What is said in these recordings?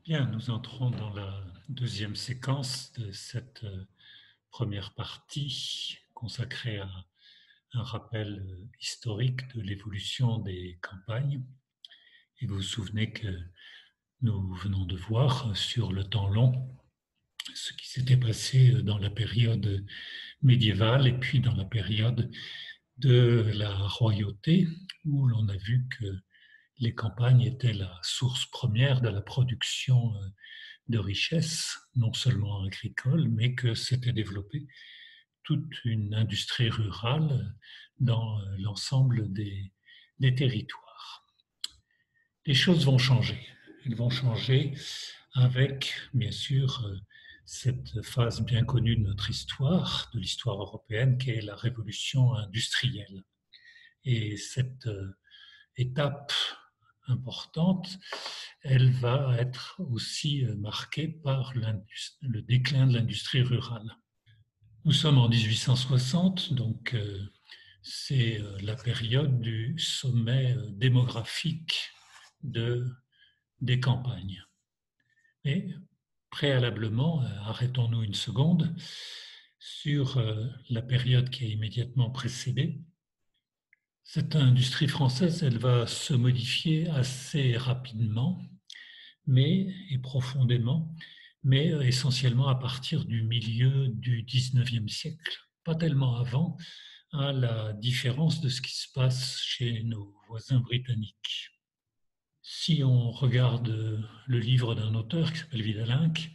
Bien, nous entrons dans la deuxième séquence de cette première partie consacrée à un rappel historique de l'évolution des campagnes. Et vous vous souvenez que nous venons de voir sur le temps long ce qui s'était passé dans la période médiévale et puis dans la période de la royauté, où l'on a vu que les campagnes étaient la source première de la production de richesses, non seulement agricoles, mais que s'était développée toute une industrie rurale dans l'ensemble des territoires. Les choses vont changer. Elles vont changer avec, bien sûr, cette phase bien connue de notre histoire, de l'histoire européenne, qui est la révolution industrielle. Et cette étape importante, elle va être aussi marquée par le déclin de l'industrie rurale. Nous sommes en 1860, donc c'est la période du sommet démographique des campagnes. Mais préalablement, arrêtons-nous une seconde sur la période qui a immédiatement précédé. Cette industrie française, elle va se modifier assez rapidement, et profondément, mais essentiellement à partir du milieu du XIXe siècle, pas tellement avant, à la différence de ce qui se passe chez nos voisins britanniques. Si on regarde le livre d'un auteur qui s'appelle Vidalinck,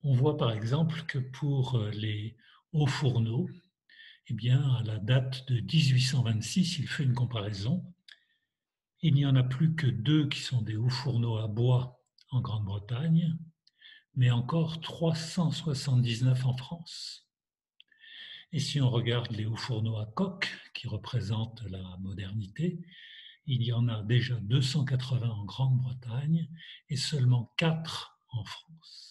on voit par exemple que pour les hauts fourneaux, eh bien, à la date de 1826, il fait une comparaison. Il n'y en a plus que 2 qui sont des hauts fourneaux à bois en Grande-Bretagne, mais encore 379 en France. Et si on regarde les hauts fourneaux à coque, qui représentent la modernité, il y en a déjà 280 en Grande-Bretagne et seulement 4 en France.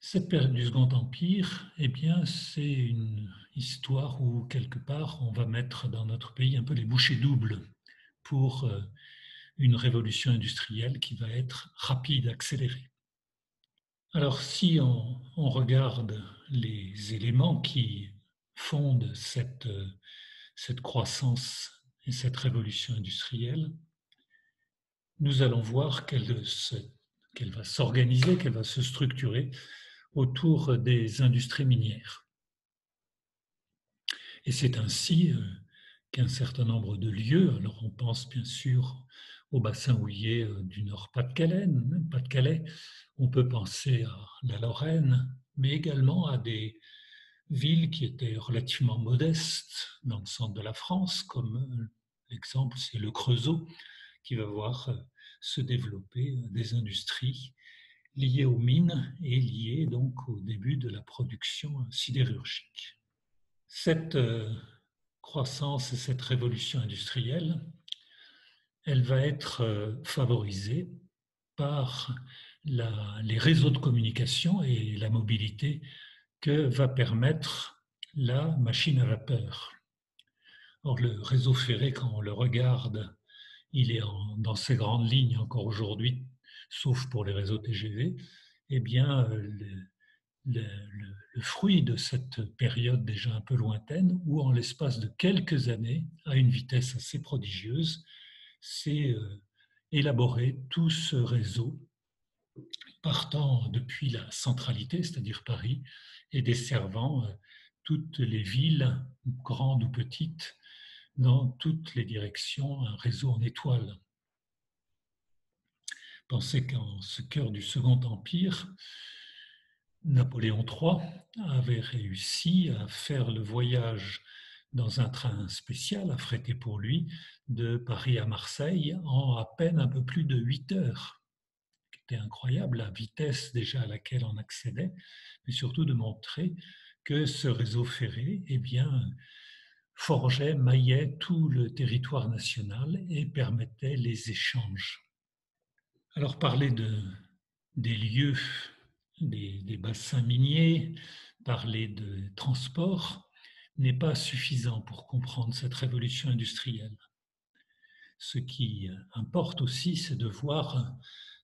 Cette période du Second Empire, eh bien, c'est une histoire où, quelque part, on va mettre dans notre pays un peu les bouchées doubles pour une révolution industrielle qui va être rapide, accélérée. Alors, si on regarde les éléments qui fondent cette croissance et cette révolution industrielle, nous allons voir qu'elle va s'organiser, qu'elle va se structurer autour des industries minières. Et c'est ainsi qu'un certain nombre de lieux, alors on pense bien sûr au bassin houiller du Nord-Pas-de-Calais, on peut penser à la Lorraine, mais également à des villes qui étaient relativement modestes dans le centre de la France, comme l'exemple, c'est le Creusot, qui va voir se développer des industries liées aux mines et liées donc au début de la production sidérurgique. Cette croissance et cette révolution industrielle, elle va être favorisée par les réseaux de communication et la mobilité que va permettre la machine à vapeur. Or, le réseau ferré, quand on le regarde, il est dans ses grandes lignes encore aujourd'hui, sauf pour les réseaux TGV. Eh bien, le fruit de cette période déjà un peu lointaine, où en l'espace de quelques années, à une vitesse assez prodigieuse, s'est élaboré tout ce réseau partant depuis la centralité, c'est-à-dire Paris, et desservant toutes les villes, grandes ou petites, dans toutes les directions, un réseau en étoile. Pensez qu'en ce cœur du Second Empire, Napoléon III avait réussi à faire le voyage dans un train spécial affrété pour lui de Paris à Marseille en à peine un peu plus de 8 heures. C'était incroyable la vitesse déjà à laquelle on accédait, mais surtout de montrer que ce réseau ferré, eh bien, forgeait, maillait tout le territoire national et permettait les échanges. Alors parler des lieux, des bassins miniers, parler de transport n'est pas suffisant pour comprendre cette révolution industrielle. Ce qui importe aussi, c'est de voir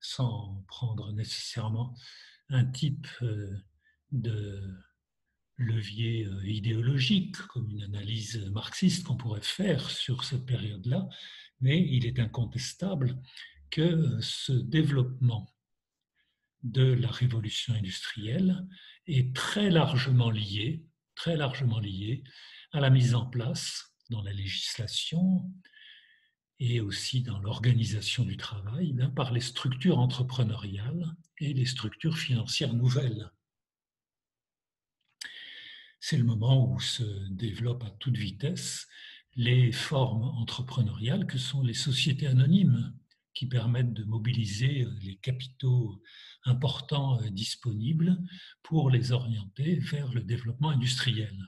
sans prendre nécessairement un type de levier idéologique, comme une analyse marxiste qu'on pourrait faire sur cette période-là, mais il est incontestable que ce développement de la révolution industrielle est très largement lié à la mise en place dans la législation et aussi dans l'organisation du travail par les structures entrepreneuriales et les structures financières nouvelles. C'est le moment où se développent à toute vitesse les formes entrepreneuriales que sont les sociétés anonymes, qui permettent de mobiliser les capitaux importants disponibles pour les orienter vers le développement industriel.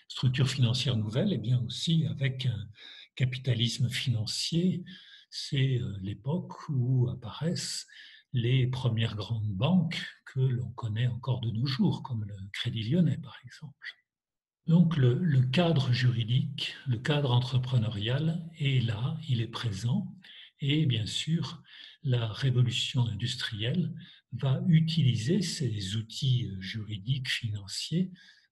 Structure financière nouvelle, et bien aussi avec un capitalisme financier, c'est l'époque où apparaissent les premières grandes banques que l'on connaît encore de nos jours, comme le Crédit Lyonnais par exemple. Donc le cadre juridique, le cadre entrepreneurial est là, il est présent, et bien sûr, la révolution industrielle va utiliser ces outils juridiques, financiers,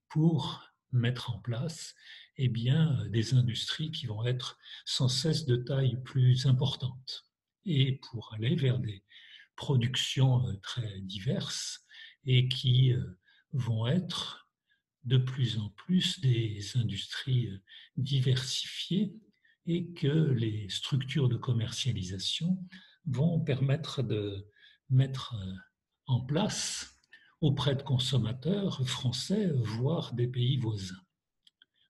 pour mettre en place des industries qui vont être sans cesse de taille plus importante et pour aller vers des productions très diverses et qui vont être de plus en plus des industries diversifiées et que les structures de commercialisation vont permettre de mettre en place auprès de consommateurs français, voire des pays voisins.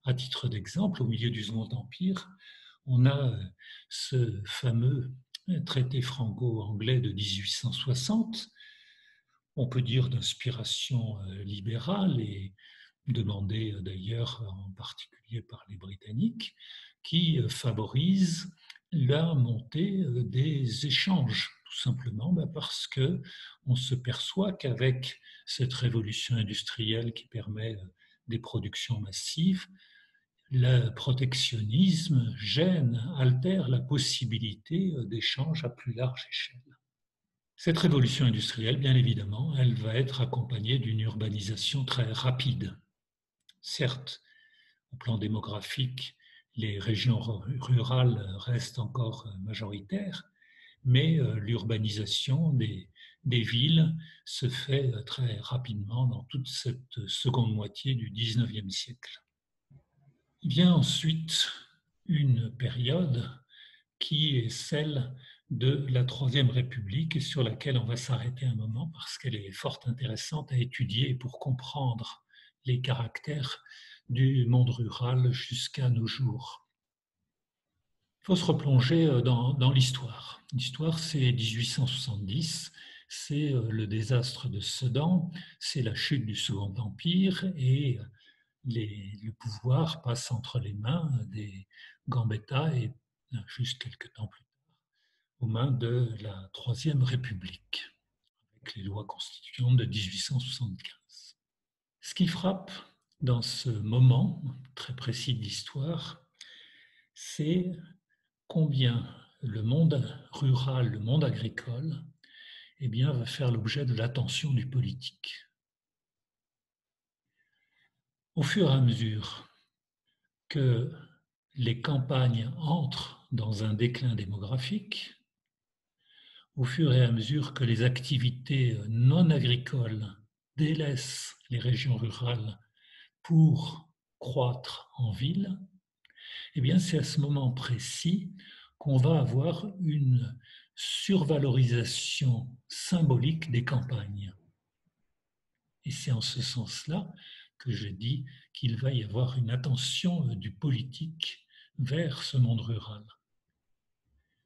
À titre d'exemple, au milieu du Second Empire, on a ce fameux traité franco-anglais de 1860, on peut dire d'inspiration libérale et demandé d'ailleurs en particulier par les Britanniques, qui favorise la montée des échanges, tout simplement parce que on se perçoit qu'avec cette révolution industrielle qui permet des productions massives, le protectionnisme gêne, altère la possibilité d'échanges à plus large échelle. Cette révolution industrielle, bien évidemment, elle va être accompagnée d'une urbanisation très rapide. Certes, au plan démographique, les régions rurales restent encore majoritaires, mais l'urbanisation des villes se fait très rapidement dans toute cette seconde moitié du XIXe siècle. Il vient ensuite une période qui est celle de la Troisième République et sur laquelle on va s'arrêter un moment parce qu'elle est fort intéressante à étudier pour comprendre les caractères du monde rural jusqu'à nos jours. Il faut se replonger dans l'histoire. L'histoire, c'est 1870, c'est le désastre de Sedan, c'est la chute du Second Empire et le pouvoir passe entre les mains des Gambetta et juste quelques temps plus tard aux mains de la Troisième République, avec les lois constituantes de 1875. Ce qui frappe dans ce moment très précis de l'histoire, c'est combien le monde rural, le monde agricole, va faire l'objet de l'attention du politique. Au fur et à mesure que les campagnes entrent dans un déclin démographique, au fur et à mesure que les activités non agricoles délaissent les régions rurales pour croître en ville, c'est à ce moment précis qu'on va avoir une survalorisation symbolique des campagnes. Et c'est en ce sens-là que je dis qu'il va y avoir une attention du politique vers ce monde rural.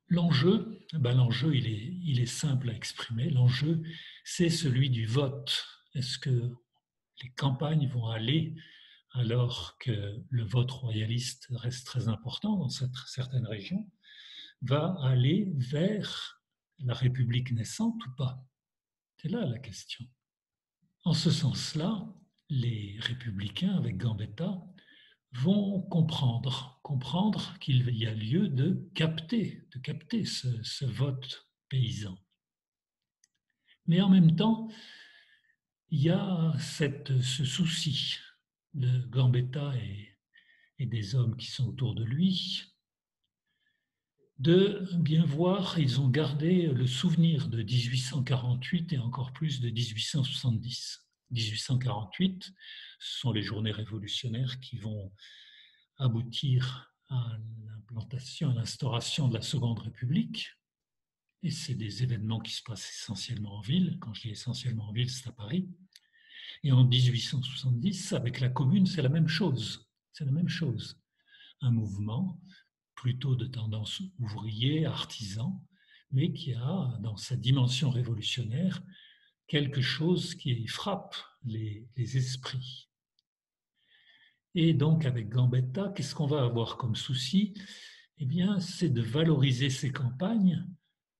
L'enjeu, il est simple à exprimer. L'enjeu, c'est celui du vote. Est-ce que les campagnes vont aller, alors que le vote royaliste reste très important dans certaines régions, va aller vers la République naissante ou pas? C'est là la question. En ce sens-là, les républicains, avec Gambetta, vont comprendre qu'il y a lieu de capter ce vote paysan. Mais en même temps, il y a ce souci de Gambetta et des hommes qui sont autour de lui, de bien voir, ils ont gardé le souvenir de 1848 et encore plus de 1870. 1848, ce sont les journées révolutionnaires qui vont aboutir à l'implantation, à l'instauration de la Seconde République. Et c'est des événements qui se passent essentiellement en ville. Quand je dis essentiellement en ville, c'est à Paris. Et en 1870, avec la Commune, c'est la même chose. C'est la même chose. Un mouvement plutôt de tendance ouvrier, artisan, mais qui a, dans sa dimension révolutionnaire, quelque chose qui frappe les esprits. Et donc, avec Gambetta, qu'est-ce qu'on va avoir comme souci? Eh bien, c'est de valoriser ces campagnes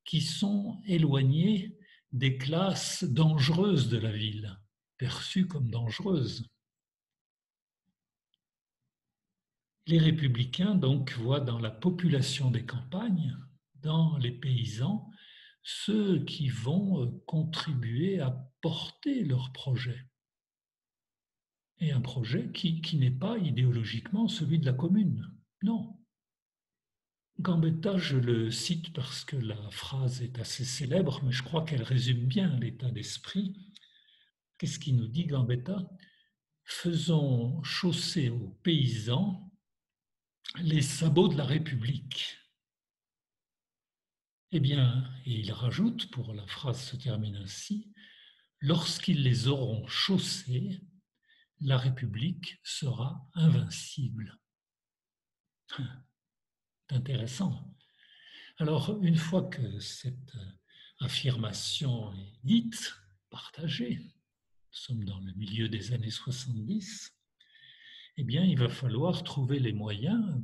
qui sont éloignées des classes dangereuses de la ville, perçues comme dangereuses. Les républicains, donc, voient dans la population des campagnes, dans les paysans, ceux qui vont contribuer à porter leur projet. Et un projet qui n'est pas idéologiquement celui de la commune. Non. Gambetta, je le cite parce que la phrase est assez célèbre, mais je crois qu'elle résume bien l'état d'esprit. Qu'est-ce qu'il nous dit, Gambetta? Faisons chausser aux paysans les sabots de la République. Eh bien, et il rajoute, pour la phrase se termine ainsi, lorsqu'ils les auront chaussés, la République sera invincible. C'est intéressant. Alors, une fois que cette affirmation est dite, partagée, nous sommes dans le milieu des années 70, eh bien, il va falloir trouver les moyens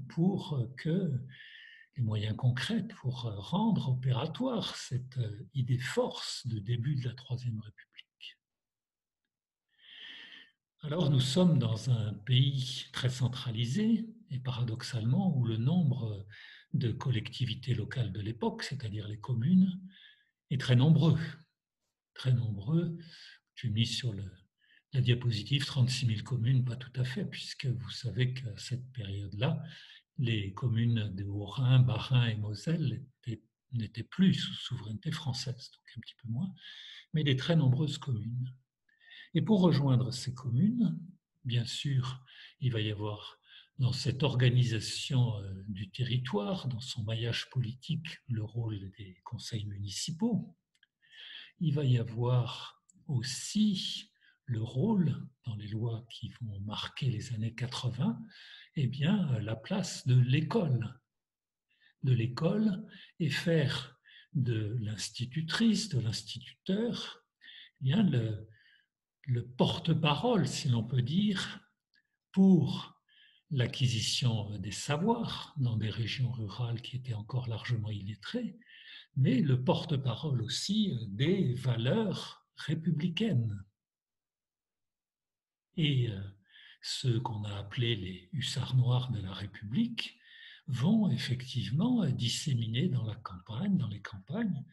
les moyens concrets pour rendre opératoire cette idée force de début de la Troisième République. Alors, nous sommes dans un pays très centralisé et paradoxalement où le nombre de collectivités locales de l'époque, c'est-à-dire les communes, est très nombreux. Très nombreux. J'ai mis sur la diapositive 36 000 communes, pas tout à fait, puisque vous savez qu'à cette période-là, les communes de Haut-Rhin, Bas-Rhin et Moselle n'étaient plus sous souveraineté française, donc un petit peu moins, mais des très nombreuses communes. Et pour rejoindre ces communes, bien sûr, il va y avoir dans cette organisation du territoire, dans son maillage politique, le rôle des conseils municipaux. Il va y avoir aussi le rôle, dans les lois qui vont marquer les années 80, eh bien, la place de l'école et faire de l'institutrice, de l'instituteur, eh bien, le porte-parole, si l'on peut dire, pour l'acquisition des savoirs dans des régions rurales qui étaient encore largement illettrées, mais le porte-parole aussi des valeurs républicaines. Et ceux qu'on a appelés les hussards noirs de la République vont effectivement disséminer dans la campagne, dans les campagnes,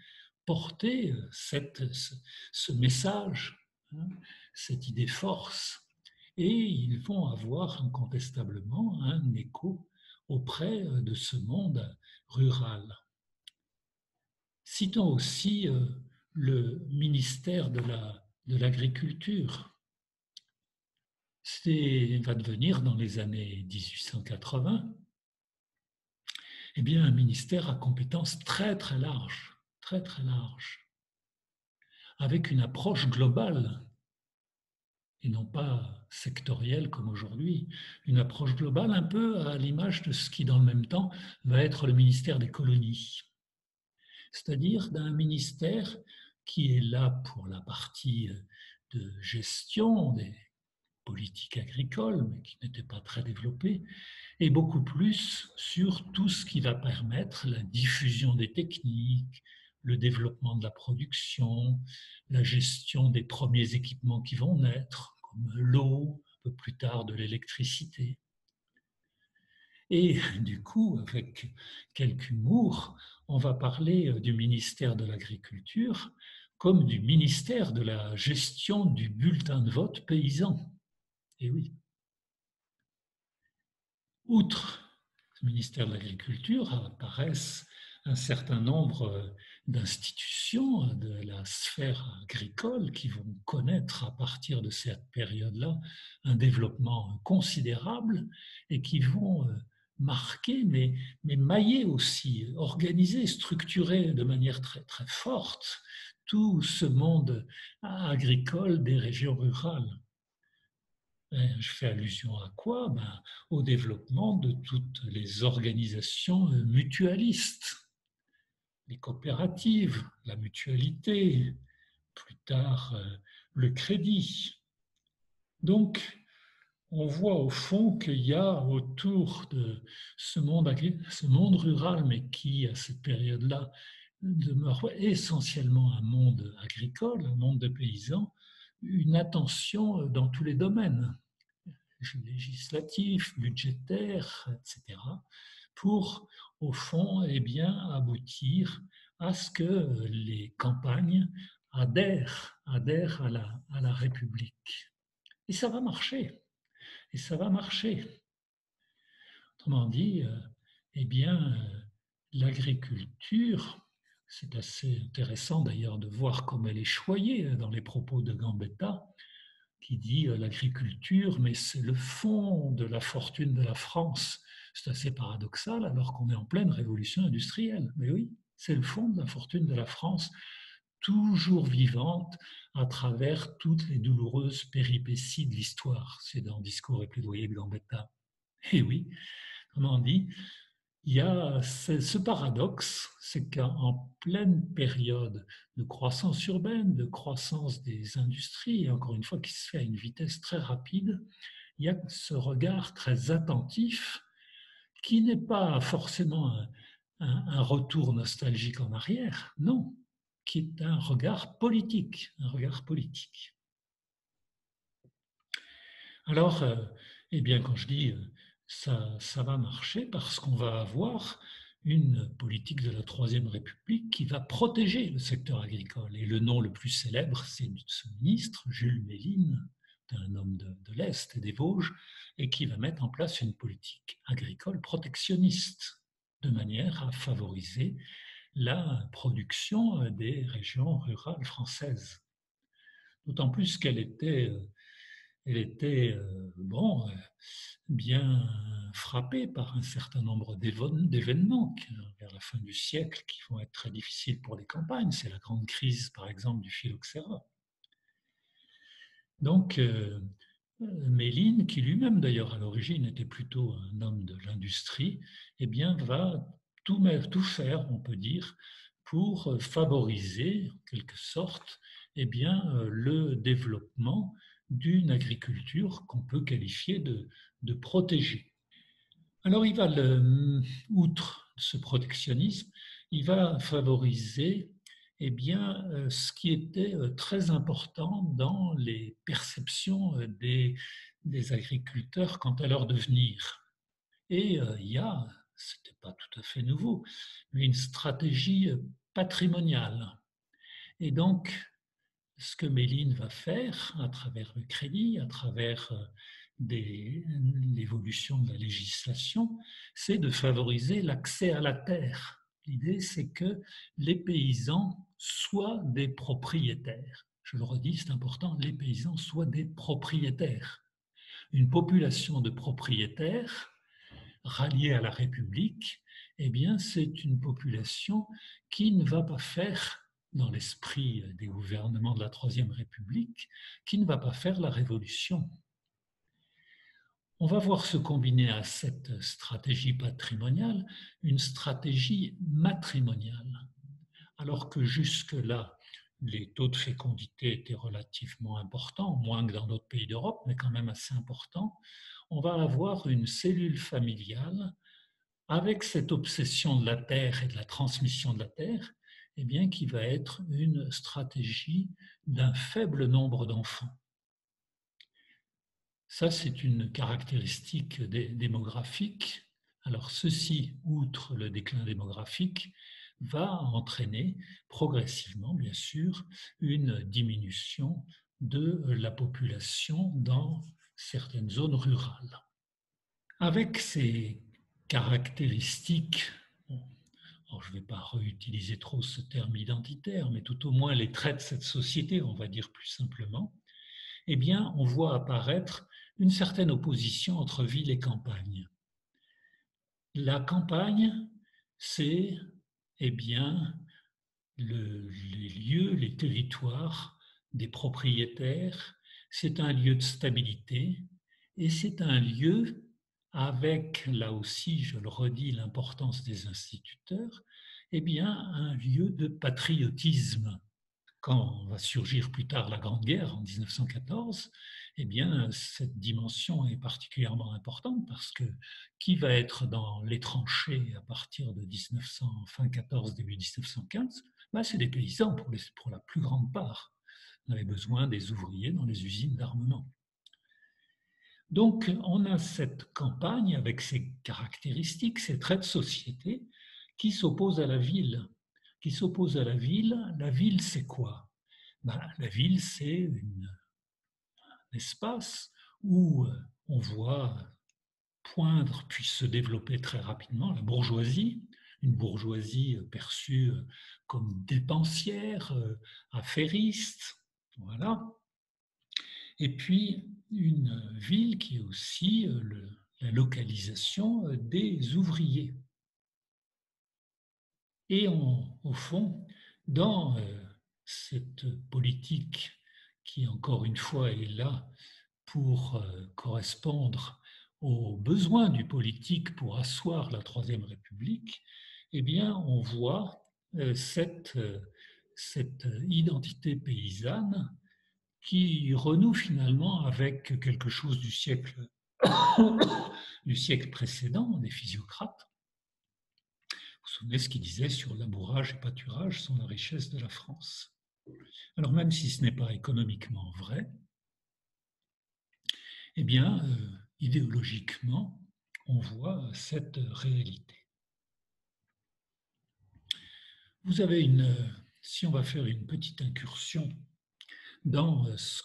porter ce message, hein, cette idée force, et ils vont avoir incontestablement un écho auprès de ce monde rural. Citons aussi le ministère de l'Agriculture. Va devenir, dans les années 1880, eh bien, un ministère à compétences très très larges, avec une approche globale et non pas sectorielle comme aujourd'hui, une approche globale un peu à l'image de ce qui, dans le même temps, va être le ministère des colonies. C'est-à-dire d'un ministère qui est là pour la partie de gestion des politiques agricoles, mais qui n'était pas très développée, et beaucoup plus sur tout ce qui va permettre la diffusion des techniques, le développement de la production, la gestion des premiers équipements qui vont naître, comme l'eau, un peu plus tard de l'électricité. Et du coup, avec quelque humour, on va parler du ministère de l'Agriculture comme du ministère de la gestion du bulletin de vote paysan. Et oui. Outre le ministère de l'Agriculture apparaissent un certain nombre d'institutions de la sphère agricole qui vont connaître à partir de cette période-là un développement considérable et qui vont marquer, mais mailler aussi, organiser, structurer de manière très, très forte tout ce monde agricole des régions rurales. Je fais allusion à quoi? Au développement de toutes les organisations mutualistes, les coopératives, la mutualité, plus tard le crédit. Donc, on voit au fond qu'il y a autour de ce monde rural, mais qui, à cette période-là, demeure essentiellement un monde agricole, un monde de paysans, une attention dans tous les domaines législatifs, budgétaires, etc., pour, au fond, aboutir à ce que les campagnes adhèrent à la République. Et ça va marcher. Et ça va marcher. Autrement dit, l'agriculture, c'est assez intéressant d'ailleurs de voir comme elle est choyée dans les propos de Gambetta, qui dit l'agriculture, mais c'est le fond de la fortune de la France. C'est assez paradoxal alors qu'on est en pleine révolution industrielle. Mais oui, c'est le fond de la fortune de la France, toujours vivante à travers toutes les douloureuses péripéties de l'histoire. C'est dans Discours et plaidoyer de Gambetta. Et oui, comment on dit, il y a ce paradoxe, c'est qu'en pleine période de croissance urbaine, de croissance des industries, et encore une fois qui se fait à une vitesse très rapide, il y a ce regard très attentif qui n'est pas forcément un retour nostalgique en arrière, non, qui est un regard politique, un regard politique. Alors, quand je dis ça va marcher parce qu'on va avoir une politique de la Troisième République qui va protéger le secteur agricole. Et le nom le plus célèbre, c'est de ce ministre, Jules Méline, un homme de l'Est et des Vosges, et qui va mettre en place une politique agricole protectionniste, de manière à favoriser la production des régions rurales françaises. D'autant plus qu'elle était bien frappée par un certain nombre d'événements vers la fin du siècle qui vont être très difficiles pour les campagnes. C'est la grande crise, par exemple, du phylloxéra. Donc, Méline, qui lui-même d'ailleurs à l'origine était plutôt un homme de l'industrie, va tout faire, on peut dire, pour favoriser, en quelque sorte, le développement d'une agriculture qu'on peut qualifier de protégée. Alors, outre ce protectionnisme, il va favoriser ce qui était très important dans les perceptions des agriculteurs quant à leur devenir. Et c'était pas tout à fait nouveau, mais une stratégie patrimoniale. Et donc, ce que Méline va faire à travers le crédit, à travers l'évolution de la législation, c'est de favoriser l'accès à la terre. L'idée, c'est que les paysans soient des propriétaires. Je le redis, c'est important, les paysans soient des propriétaires. Une population de propriétaires ralliée à la République, c'est une population qui ne va pas faire, dans l'esprit des gouvernements de la Troisième République, qui ne va pas faire la révolution. On va voir se combiner à cette stratégie patrimoniale une stratégie matrimoniale. Alors que jusque-là, les taux de fécondité étaient relativement importants, moins que dans d'autres pays d'Europe, mais quand même assez importants, on va avoir une cellule familiale avec cette obsession de la terre et de la transmission de la terre, qui va être une stratégie d'un faible nombre d'enfants. Ça, c'est une caractéristique démographique. Alors, ceci, outre le déclin démographique, va entraîner progressivement, bien sûr, une diminution de la population dans certaines zones rurales. Avec ces caractéristiques, bon, alors je ne vais pas réutiliser trop ce terme identitaire, mais tout au moins les traits de cette société, on va dire plus simplement, eh bien, on voit apparaître une certaine opposition entre ville et campagne. La campagne, c'est eh bien, les lieux, les territoires des propriétaires, c'est un lieu de stabilité et c'est un lieu avec, là aussi, je le redis, l'importance des instituteurs, eh bien, un lieu de patriotisme. Quand va surgir plus tard la Grande Guerre en 1914, eh bien, cette dimension est particulièrement importante parce que qui va être dans les tranchées à partir de 1900, fin 14, début 1915, ben, c'est des paysans pour la plus grande part. On avait besoin des ouvriers dans les usines d'armement. Donc, on a cette campagne avec ses caractéristiques, ses traits de société qui s'opposent à la ville. Qui s'oppose à la ville. La ville, c'est quoi? Ben, la ville, c'est un espace où on voit poindre puis se développer très rapidement la bourgeoisie, une bourgeoisie perçue comme dépensière, affairiste, voilà. Et puis une ville qui est aussi la localisation des ouvriers. Et au fond, dans cette politique qui, encore une fois, est là pour correspondre aux besoins du politique pour asseoir la Troisième République, eh bien, on voit cette identité paysanne qui renoue finalement avec quelque chose du siècle précédent, des physiocrates. Vous vous souvenez ce qu'il disait sur labourage et pâturage sont la richesse de la France. Alors même si ce n'est pas économiquement vrai, eh bien, idéologiquement, on voit cette réalité. Vous avez si on va faire une petite incursion dans ce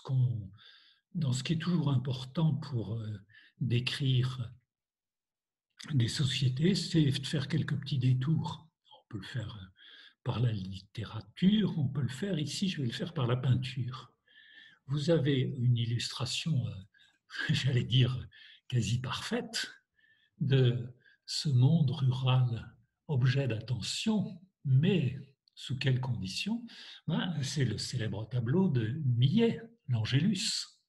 qui est toujours important pour décrire des sociétés, c'est de faire quelques petits détours. On peut le faire par la littérature, on peut le faire ici, je vais le faire par la peinture. Vous avez une illustration, j'allais dire, quasi parfaite de ce monde rural, objet d'attention, mais sous quelles conditions? C'est le célèbre tableau de Millet, l'Angélus.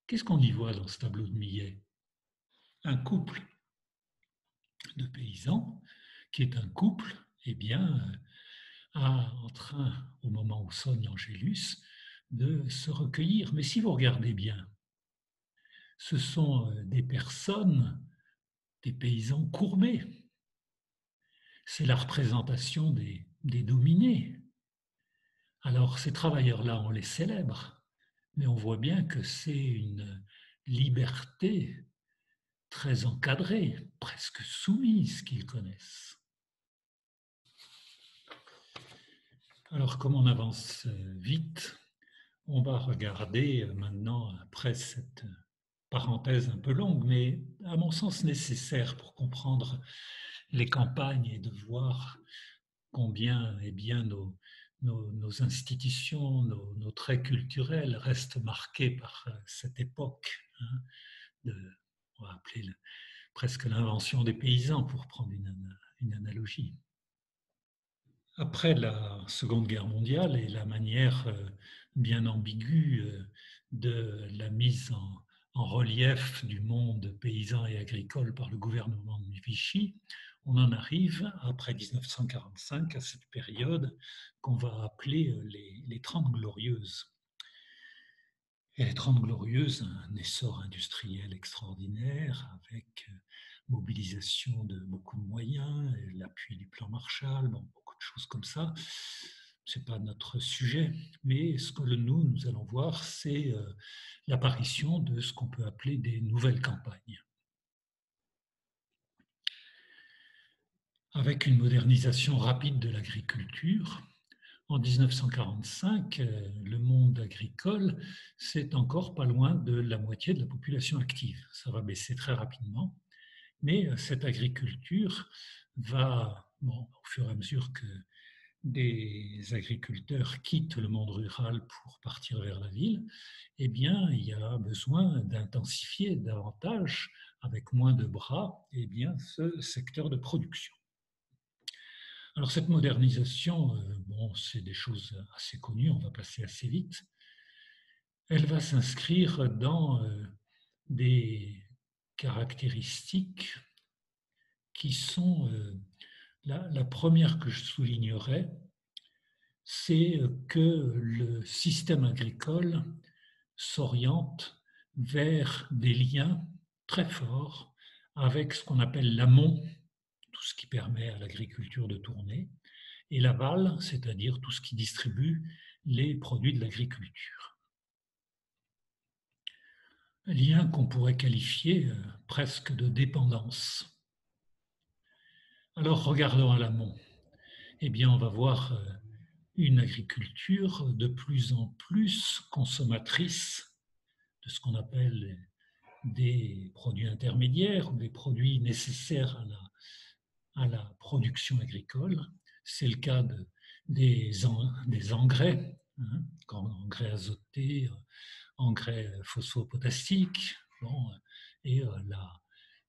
Qu'est-ce qu'on y voit dans ce tableau de Millet? Un couple de paysans, qui est un couple, eh bien, en train, au moment où sonne l'Angélus, de se recueillir. Mais si vous regardez bien, ce sont des personnes, des paysans courbés. C'est la représentation des dominés. Alors ces travailleurs-là, on les célèbre, mais on voit bien que c'est une liberté très encadrée, presque soumise qu'ils connaissent. Alors comme on avance vite, on va regarder maintenant, après cette parenthèse un peu longue, mais à mon sens nécessaire pour comprendre les campagnes et de voir combien eh bien, nos institutions, nos traits culturels restent marqués par cette époque, hein, on va appeler presque l'invention des paysans pour prendre une analogie. Après la Seconde Guerre mondiale et la manière bien ambiguë de la mise en relief du monde paysan et agricole par le gouvernement de Vichy, on en arrive, après 1945, à cette période qu'on va appeler les 30 Glorieuses. Et les 30 Glorieuses, un essor industriel extraordinaire avec mobilisation de beaucoup de moyens, l'appui du plan Marshall, bon, beaucoup de choses comme ça. Ce n'est pas notre sujet, mais ce que nous allons voir, c'est l'apparition de ce qu'on peut appeler des nouvelles campagnes. avec une modernisation rapide de l'agriculture. En 1945, le monde agricole, c'est encore pas loin de la moitié de la population active. Ça va baisser très rapidement, mais cette agriculture va, au fur et à mesure que des agriculteurs quittent le monde rural pour partir vers la ville, eh bien, il y a besoin d'intensifier davantage, avec moins de bras, eh bien, ce secteur de production. Alors cette modernisation, c'est des choses assez connues, on va passer assez vite. Elle va s'inscrire dans des caractéristiques qui sont, la première que je soulignerais, c'est que le système agricole s'oriente vers des liens très forts avec ce qu'on appelle l'amont, tout ce qui permet à l'agriculture de tourner, et l'aval, c'est-à-dire tout ce qui distribue les produits de l'agriculture. Un lien qu'on pourrait qualifier presque de dépendance. Alors regardons à l'amont. Eh bien, on va voir une agriculture de plus en plus consommatrice de ce qu'on appelle des produits intermédiaires ou des produits nécessaires à la production agricole. C'est le cas des engrais, engrais azotés, engrais phosphopotassiques. Et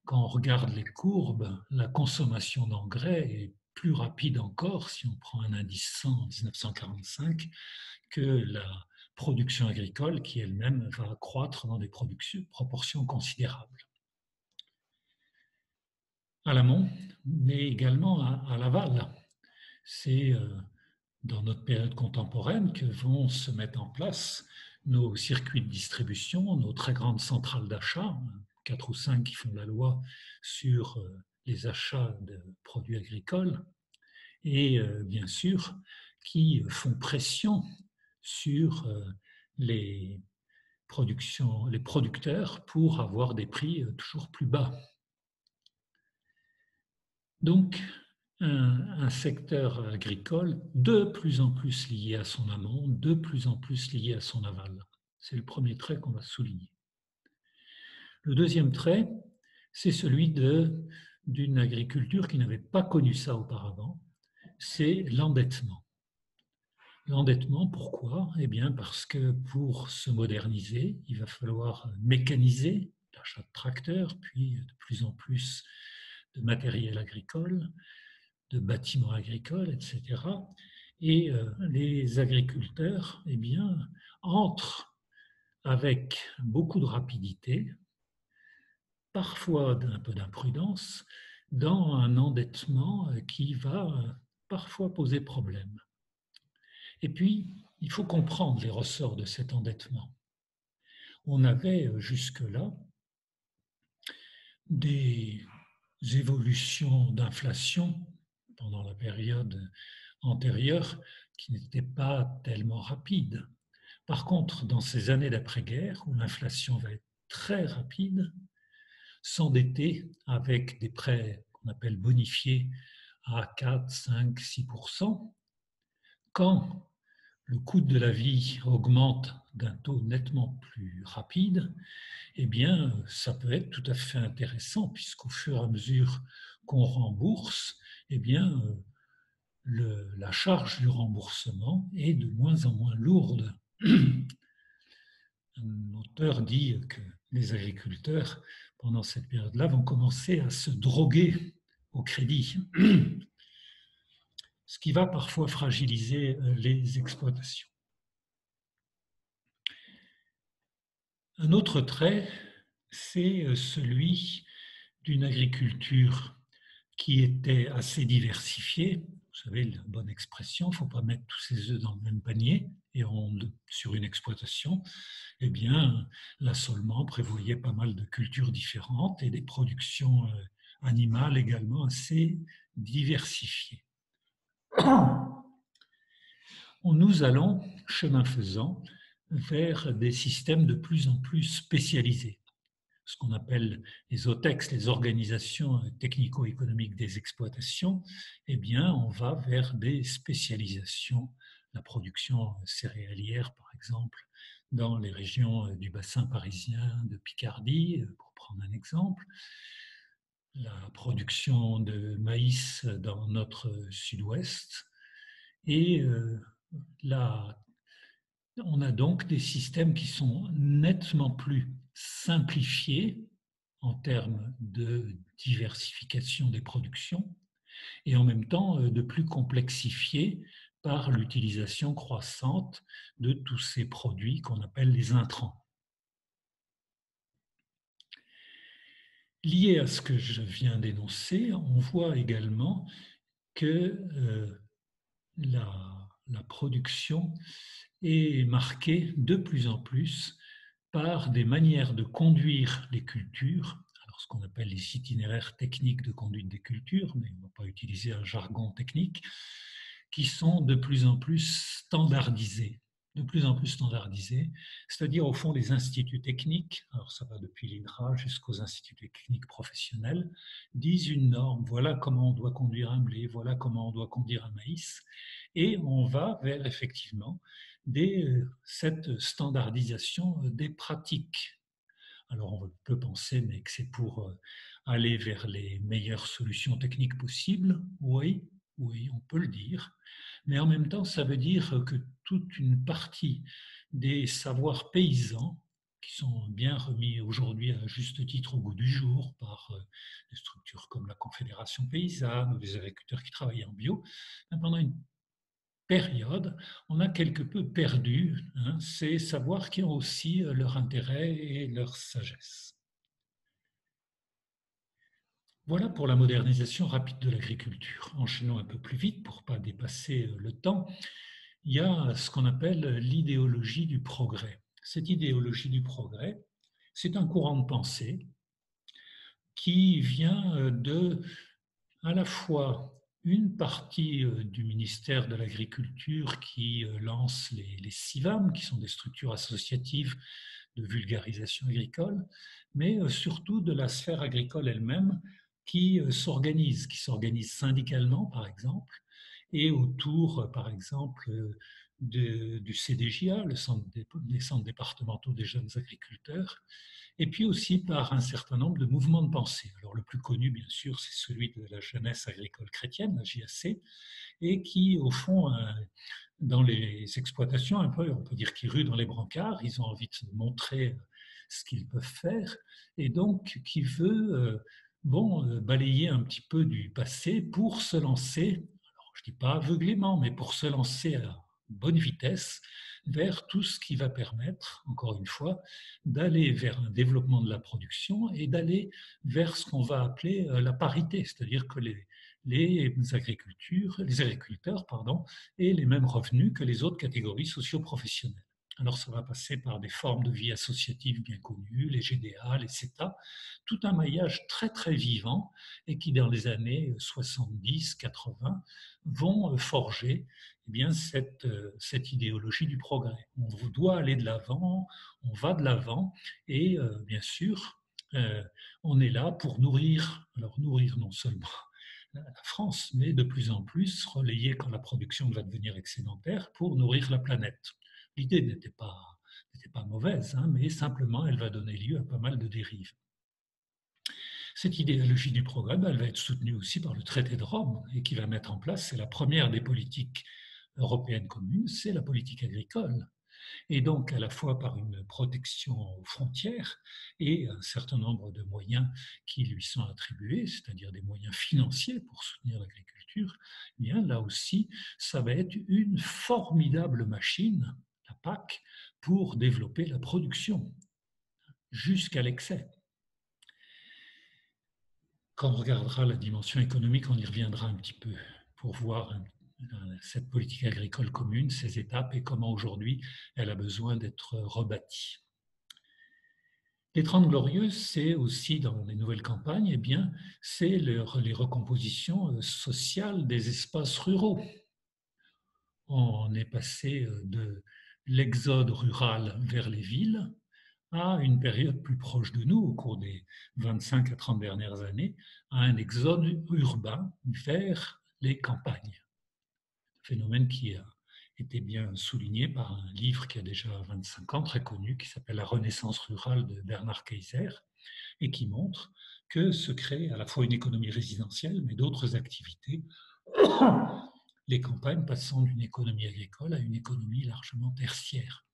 quand on regarde les courbes, la consommation d'engrais est plus rapide encore, si on prend un indice 100 en 1945, que la production agricole qui elle-même va croître dans des proportions considérables. À l'amont, mais également à l'aval. C'est dans notre période contemporaine que vont se mettre en place nos circuits de distribution, nos très grandes centrales d'achat, 4 ou 5 qui font la loi sur les achats de produits agricoles, et bien sûr qui font pression sur les producteurs pour avoir des prix toujours plus bas. Donc, un secteur agricole de plus en plus lié à son amont, de plus en plus lié à son aval. C'est le premier trait qu'on va souligner. Le deuxième trait, c'est celui d'une agriculture qui n'avait pas connu ça auparavant, c'est l'endettement. L'endettement, pourquoi? Eh bien parce que pour se moderniser, il va falloir mécaniser l'achat de tracteurs, puis de plus en plus de matériel agricole, de bâtiments agricoles, etc. Et les agriculteurs, eh bien, entrent avec beaucoup de rapidité, parfois un peu d'imprudence, dans un endettement qui va parfois poser problème. Et puis, il faut comprendre les ressorts de cet endettement. On avait jusque-là des évolutions d'inflation pendant la période antérieure qui n'étaient pas tellement rapides. Par contre, dans ces années d'après-guerre, où l'inflation va être très rapide, s'endetter avec des prêts qu'on appelle bonifiés à 4, 5, 6%, quand le coût de la vie augmente d'un taux nettement plus rapide, eh bien, ça peut être tout à fait intéressant, puisqu'au fur et à mesure qu'on rembourse, eh bien, la charge du remboursement est de moins en moins lourde. Un auteur dit que les agriculteurs, pendant cette période-là, vont commencer à se droguer au crédit, ce qui va parfois fragiliser les exploitations. Un autre trait, c'est celui d'une agriculture qui était assez diversifiée. Vous savez, la bonne expression, il ne faut pas mettre tous ses œufs dans le même panier. Et sur une exploitation, eh bien, l'assolement prévoyait pas mal de cultures différentes et des productions animales également assez diversifiées. Nous allons, chemin faisant, vers des systèmes de plus en plus spécialisés. ce qu'on appelle les OTEX, les organisations technico-économiques des exploitations, eh bien, on va vers des spécialisations, la production céréalière, par exemple, dans les régions du bassin parisien, de Picardie, pour prendre un exemple, la production de maïs dans notre sud-ouest, et là, on a donc des systèmes qui sont nettement plus simplifiés en termes de diversification des productions et en même temps de plus complexifiés par l'utilisation croissante de tous ces produits qu'on appelle les intrants. Lié à ce que je viens d'énoncer, on voit également que la production est marquée de plus en plus par des manières de conduire les cultures, alors ce qu'on appelle les itinéraires techniques de conduite des cultures, mais on ne va pas utiliser un jargon technique, qui sont de plus en plus standardisés. De plus en plus standardisés, c'est-à-dire au fond les instituts techniques, alors ça va depuis l'INRA jusqu'aux instituts techniques professionnels, disent une norme, voilà comment on doit conduire un blé, voilà comment on doit conduire un maïs, et on va vers effectivement cette standardisation des pratiques. Alors on peut penser mais que c'est pour aller vers les meilleures solutions techniques possibles, oui, oui, on peut le dire, mais en même temps ça veut dire que toute une partie des savoirs paysans qui sont bien remis aujourd'hui à juste titre au goût du jour par des structures comme la Confédération paysanne ou des agriculteurs qui travaillent en bio, pendant une période, on a quelque peu perdu ces savoirs qui ont aussi leur intérêt et leur sagesse. Voilà pour la modernisation rapide de l'agriculture. Enchaînons un peu plus vite pour ne pas dépasser le temps. Il y a ce qu'on appelle l'idéologie du progrès. Cette idéologie du progrès, c'est un courant de pensée qui vient de, à la fois, une partie du ministère de l'Agriculture qui lance les CIVAM, qui sont des structures associatives de vulgarisation agricole, mais surtout de la sphère agricole elle-même qui s'organise syndicalement, par exemple, et autour, par exemple, du CDJA, les centres départementaux des jeunes agriculteurs, et puis aussi par un certain nombre de mouvements de pensée. Alors le plus connu, bien sûr, c'est celui de la jeunesse agricole chrétienne, la JAC, et qui, au fond, dans les exploitations, un peu, on peut dire qu'ils ruent dans les brancards, ils ont envie de montrer ce qu'ils peuvent faire, et donc qui veut balayer un petit peu du passé pour se lancer, alors je ne dis pas aveuglément, mais pour se lancer à bonne vitesse vers tout ce qui va permettre, encore une fois, d'aller vers un développement de la production et d'aller vers ce qu'on va appeler la parité, c'est-à-dire que les agriculteurs aient les mêmes revenus que les autres catégories socio-professionnelles. Alors ça va passer par des formes de vie associative bien connues, les GDA, les CETA, tout un maillage très très vivant et qui dans les années 70-80 vont forger bien, cette idéologie du progrès. On doit aller de l'avant, on va de l'avant et bien sûr, on est là pour nourrir, alors nourrir non seulement la France, mais de plus en plus relayée quand la production va devenir excédentaire pour nourrir la planète. L'idée n'était pas mauvaise, mais simplement elle va donner lieu à pas mal de dérives. Cette idéologie du progrès, elle va être soutenue aussi par le traité de Rome et qui va mettre en place, c'est la première des politiques européennes communes, c'est la politique agricole. Et donc à la fois par une protection aux frontières et un certain nombre de moyens qui lui sont attribués, c'est-à-dire des moyens financiers pour soutenir l'agriculture, eh bien là aussi, ça va être une formidable machine, la PAC, pour développer la production jusqu'à l'excès. Quand on regardera la dimension économique, on y reviendra un petit peu pour voir cette politique agricole commune, ses étapes et comment aujourd'hui elle a besoin d'être rebâtie. Les 30 Glorieuses, c'est aussi dans les nouvelles campagnes, eh bien, c'est les recompositions sociales des espaces ruraux. On est passé de l'exode rural vers les villes à une période plus proche de nous, au cours des 25 à 30 dernières années, à un exode urbain vers les campagnes. Phénomène qui a été bien souligné par un livre qui a déjà 25 ans, très connu, qui s'appelle La Renaissance rurale de Bernard Kaiser, et qui montre que se crée à la fois une économie résidentielle, mais d'autres activités, les campagnes passant d'une économie agricole à une économie largement tertiaire.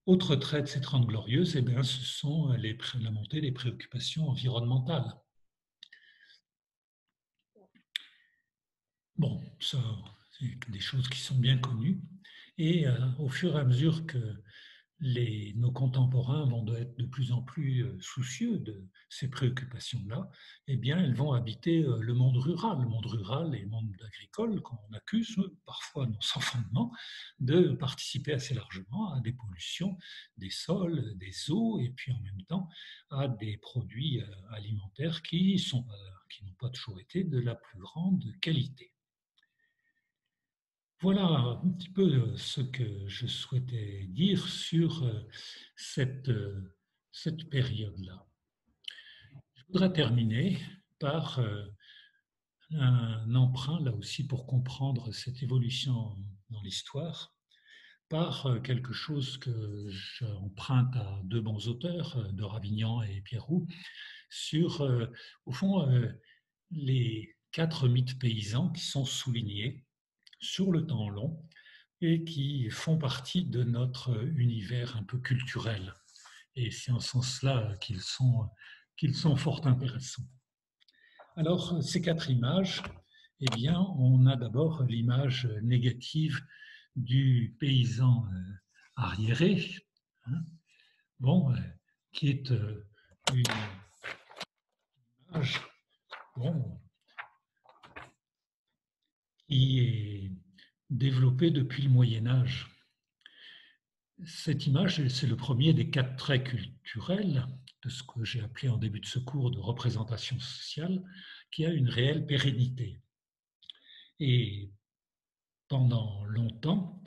Autre trait de ces Trente Glorieuses, eh bien, ce sont la montée des préoccupations environnementales. Bon, ça, c'est des choses qui sont bien connues. Et au fur et à mesure que nos contemporains vont être de plus en plus soucieux de ces préoccupations-là, eh bien, elles vont habiter le monde rural et le monde agricole, qu'on accuse parfois non sans fondement de participer assez largement à des pollutions des sols, des eaux, et puis en même temps à des produits alimentaires qui n'ont pas toujours été de la plus grande qualité. Voilà un petit peu ce que je souhaitais dire sur cette période-là. Je voudrais terminer par un emprunt, là aussi, pour comprendre cette évolution dans l'histoire, par quelque chose que j'emprunte à deux bons auteurs, de Ravignan et Pierroux, sur, au fond, les 4 mythes paysans qui sont soulignés sur le temps long et qui font partie de notre univers un peu culturel. Et c'est en ce sens-là qu'ils sont fort intéressants. Alors, ces 4 images, eh bien, on a d'abord l'image négative du paysan arriéré, hein, bon, qui est une image bon, qui est développée depuis le Moyen Âge. Cette image, c'est le premier des 4 traits culturels de ce que j'ai appelé en début de ce cours de représentation sociale, qui a une réelle pérennité. Et pendant longtemps,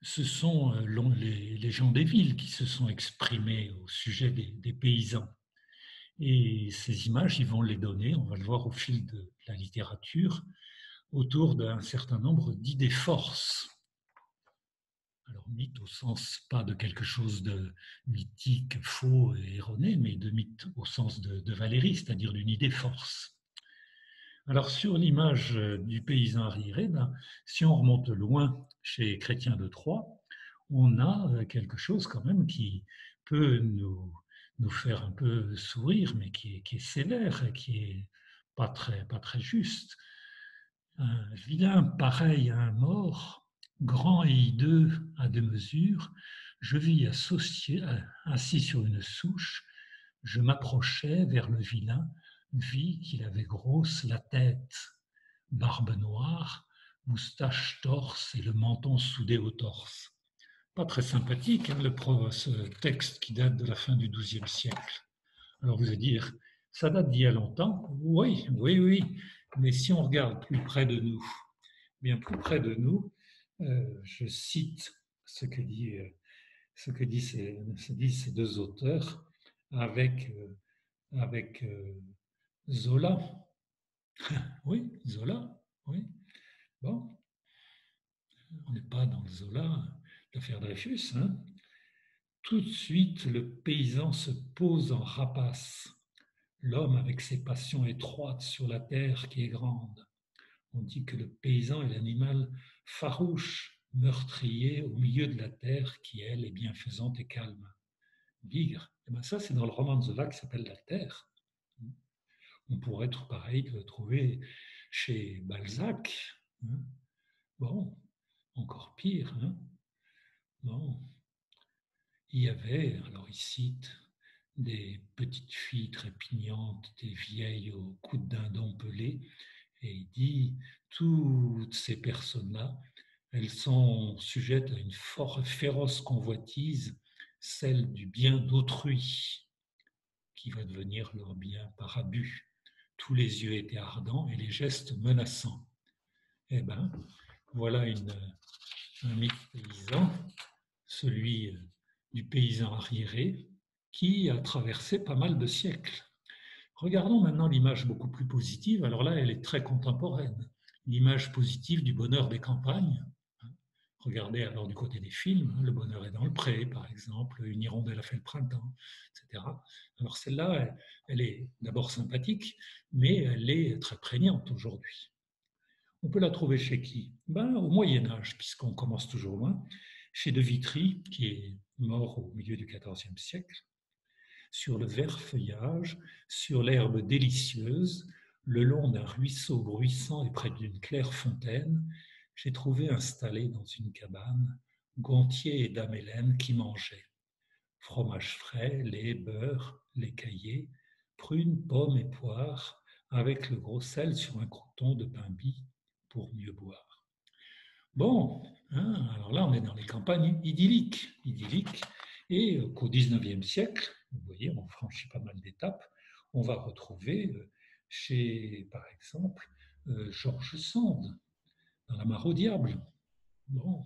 ce sont les gens des villes qui se sont exprimés au sujet des paysans. Et ces images, ils vont les donner, on va le voir au fil de la littérature, autour d'un certain nombre d'idées forces. Alors, mythe au sens pas de quelque chose de mythique, faux et erroné, mais de mythe au sens de Valérie, c'est-à-dire d'une idée force. Alors, sur l'image du paysan arriéré, ben, si on remonte loin chez Chrétien de Troyes, on a quelque chose quand même qui peut nous faire un peu sourire, mais qui est sévère et qui est pas très juste. Un vilain pareil à un mort, grand et hideux à deux mesures, je vis assis sur une souche, je m'approchai vers le vilain, vis qu'il avait grosse la tête, barbe noire, moustache torse et le menton soudé au torse. Pas très sympathique, hein, ce texte qui date de la fin du XIIe siècle. Alors vous allez dire, ça date d'il y a longtemps? Oui, oui, oui. Mais si on regarde plus près de nous, bien plus près de nous, je cite ce que disent ces deux auteurs avec Zola. Oui, Zola, oui. Bon, on n'est pas dans le Zola, l'affaire Dreyfus. Hein. Tout de suite, le paysan se pose en rapace, l'homme avec ses passions étroites sur la terre qui est grande. On dit que le paysan est l'animal farouche, meurtrier au milieu de la terre qui, elle, est bienfaisante et calme. Bigre, et bien ça, c'est dans le roman de Zola qui s'appelle La Terre. On pourrait être pareil, le trouver chez Balzac. Hein. Bon, encore pire. Hein. Bon, il y avait, alors il cite, des petites filles trépignantes, des vieilles aux coudes d'un dindon pelé, et il dit, toutes ces personnes-là, elles sont sujettes à une féroce convoitise, celle du bien d'autrui, qui va devenir leur bien par abus. Tous les yeux étaient ardents et les gestes menaçants. Eh bien, voilà un mythe paysan, celui du paysan arriéré qui a traversé pas mal de siècles. Regardons maintenant l'image beaucoup plus positive. Alors là, elle est très contemporaine. L'image positive du bonheur des campagnes. Regardez alors du côté des films, Le bonheur est dans le pré, par exemple, Une hirondelle a fait le printemps, etc. Alors celle-là, elle est d'abord sympathique, mais elle est très prégnante aujourd'hui. On peut la trouver chez qui? Au Moyen Âge, puisqu'on commence toujours loin, chez De Vitry, qui est mort au milieu du XIVe siècle, sur le vert feuillage, sur l'herbe délicieuse, le long d'un ruisseau bruissant et près d'une claire fontaine, j'ai trouvé installé dans une cabane Gontier et Dame Hélène qui mangeaient. Fromage frais, lait, beurre, lait caillé, prunes, pommes et poires, avec le gros sel sur un croûton de pain bis pour mieux boire. Bon, alors là, on est dans les campagnes idylliques, et qu'au XIXe siècle, vous voyez, on franchit pas mal d'étapes, on va retrouver chez, par exemple, George Sand, dans La Mare au diable. Bon,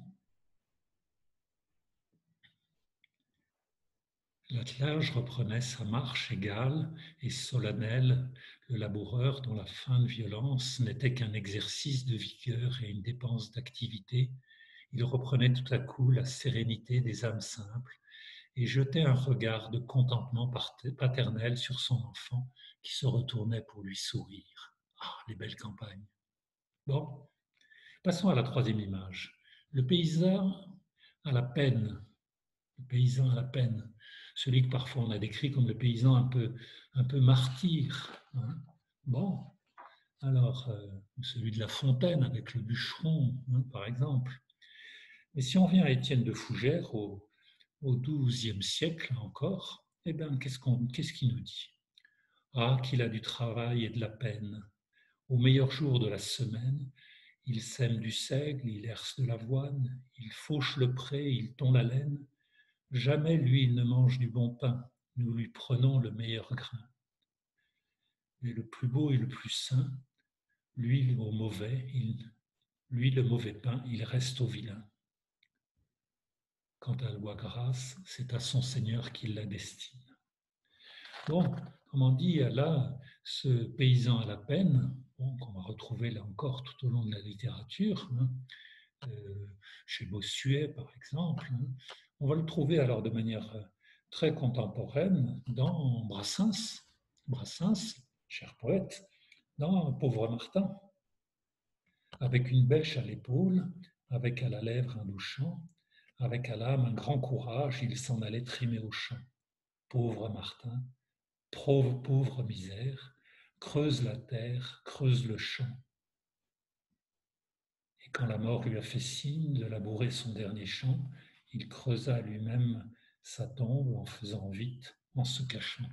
l'attelage reprenait sa marche égale et solennelle, le laboureur dont la fin de violence n'était qu'un exercice de vigueur et une dépense d'activité, il reprenait tout à coup la sérénité des âmes simples et jetait un regard de contentement paternel sur son enfant qui se retournait pour lui sourire. Ah, les belles campagnes. Bon, passons à la troisième image. Le paysan à la peine. Le paysan à la peine. Celui que parfois on a décrit comme le paysan un peu martyr. Hein. Bon, alors, celui de La Fontaine avec le bûcheron, par exemple. Mais si on vient à Étienne de Fougères, au XIIe siècle encore, eh bien, qu'est-ce qu'il nous dit? Ah, qu'il a du travail et de la peine. Au meilleur jour de la semaine, il sème du seigle, il herse de l'avoine, il fauche le pré, il tond la laine. Jamais, lui, il ne mange du bon pain. Nous lui prenons le meilleur grain. Mais le plus beau et le plus sain, lui, le mauvais pain, il reste au vilain. Quant à l'oie grasse, c'est à son Seigneur qu'il la destine. Bon, comme on dit, là, ce paysan à la peine, bon, qu'on va retrouver là encore tout au long de la littérature, chez Bossuet par exemple, on va le trouver alors de manière très contemporaine dans Brassens, cher poète, dans Pauvre Martin, avec une bêche à l'épaule, avec à la lèvre un doux chant, avec à l'âme un grand courage, il s'en allait trimer au champ. Pauvre Martin, pauvre misère, creuse la terre, creuse le champ. Et quand la mort lui a fait signe de labourer son dernier champ, il creusa lui-même sa tombe en faisant vite, en se cachant.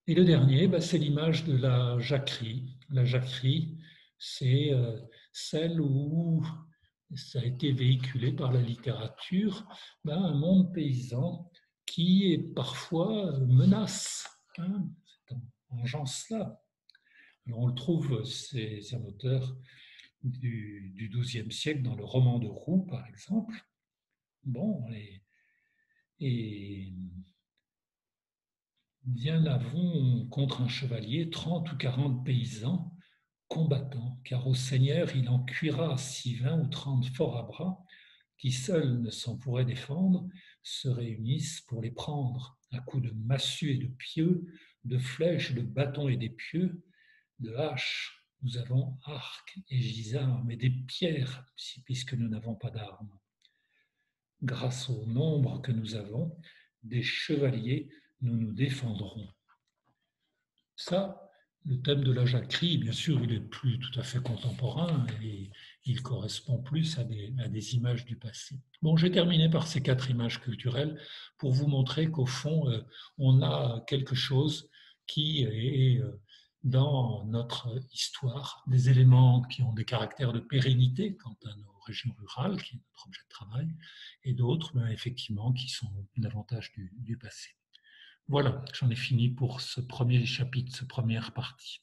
Et le dernier, c'est l'image de la jacquerie. La jacquerie, c'est celle où ça a été véhiculé par la littérature, un monde paysan qui est parfois menace, cette vengeance-là. Alors on le trouve, c'est un auteur du XIIe siècle dans le roman de Roux, par exemple. Bon, et bien avons contre un chevalier 30 ou 40 paysans combattants, car au Seigneur il en cuira si 20 ou 30 forts à bras, qui seuls ne s'en pourraient défendre, se réunissent pour les prendre, à coups de massues et de pieux, de flèches, de bâtons et d'épieux, de haches. Nous avons arcs et gisarmes et des pierres, puisque nous n'avons pas d'armes. Grâce au nombre que nous avons, des chevaliers, nous nous défendrons. Ça, le thème de la jacquerie, bien sûr, il est plus tout à fait contemporain et il correspond plus à des images du passé. Bon, j'ai terminé par ces 4 images culturelles pour vous montrer qu'au fond, on a quelque chose qui est dans notre histoire, des éléments qui ont des caractères de pérennité quant à nos régions rurales, qui est notre objet de travail, et d'autres, effectivement, qui sont davantage du passé. Voilà, j'en ai fini pour ce premier chapitre, cette première partie.